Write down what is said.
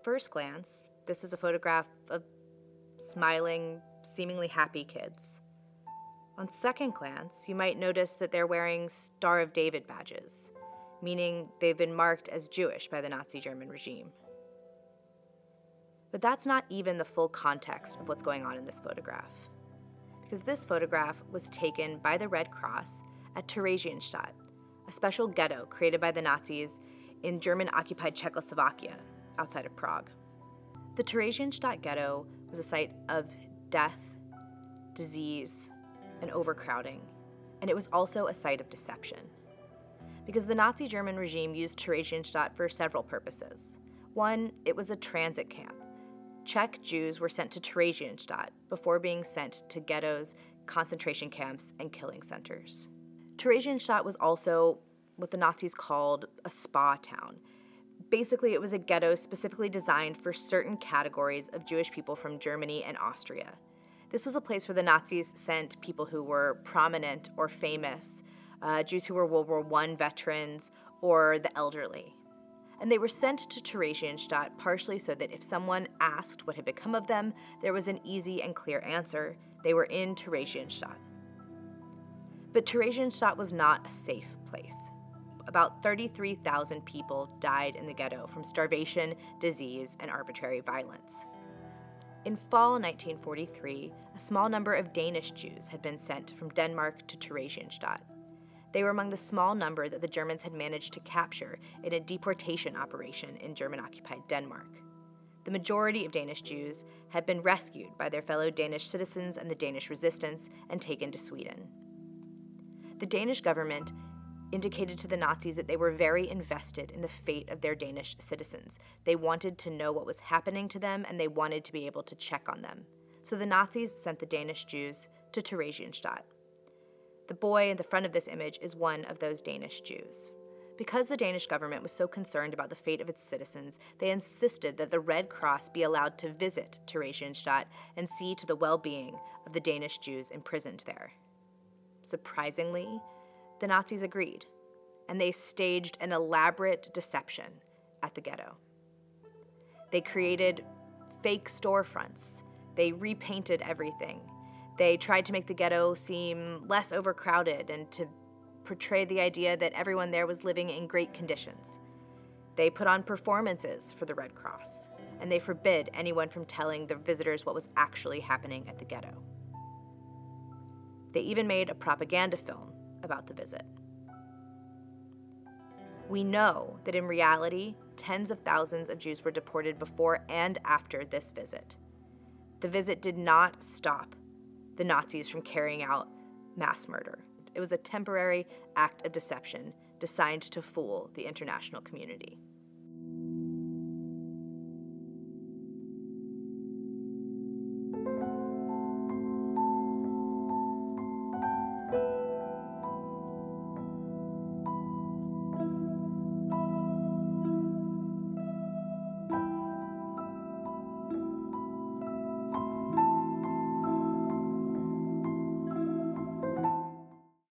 first glance, this is a photograph of smiling, seemingly happy kids. On second glance, you might notice that they're wearing Star of David badges, meaning they've been marked as Jewish by the Nazi German regime. But that's not even the full context of what's going on in this photograph, because this photograph was taken by the Red Cross at Theresienstadt, a special ghetto created by the Nazis in German-occupied Czechoslovakia, outside of Prague. The Theresienstadt ghetto was a site of death, disease, and overcrowding, and it was also a site of deception. Because the Nazi German regime used Theresienstadt for several purposes. One, it was a transit camp. Czech Jews were sent to Theresienstadt before being sent to ghettos, concentration camps, and killing centers. Theresienstadt was also what the Nazis called a spa town. Basically, it was a ghetto specifically designed for certain categories of Jewish people from Germany and Austria. This was a place where the Nazis sent people who were prominent or famous, Jews who were World War I veterans, or the elderly. And they were sent to Theresienstadt partially so that if someone asked what had become of them, there was an easy and clear answer. They were in Theresienstadt. But Theresienstadt was not a safe place. About 33,000 people died in the ghetto from starvation, disease, and arbitrary violence. In fall 1943, a small number of Danish Jews had been sent from Denmark to Theresienstadt. They were among the small number that the Germans had managed to capture in a deportation operation in German-occupied Denmark. The majority of Danish Jews had been rescued by their fellow Danish citizens and the Danish resistance and taken to Sweden. The Danish government indicated to the Nazis that they were very invested in the fate of their Danish citizens. They wanted to know what was happening to them, and they wanted to be able to check on them. So the Nazis sent the Danish Jews to Theresienstadt. The boy in the front of this image is one of those Danish Jews. Because the Danish government was so concerned about the fate of its citizens, they insisted that the Red Cross be allowed to visit Theresienstadt and see to the well-being of the Danish Jews imprisoned there. Surprisingly, the Nazis agreed, and they staged an elaborate deception at the ghetto. They created fake storefronts. They repainted everything. They tried to make the ghetto seem less overcrowded and to portray the idea that everyone there was living in great conditions. They put on performances for the Red Cross, and they forbid anyone from telling the visitors what was actually happening at the ghetto. They even made a propaganda film about the visit. We know that in reality, tens of thousands of Jews were deported before and after this visit. The visit did not stop the Nazis from carrying out mass murder. It was a temporary act of deception designed to fool the international community.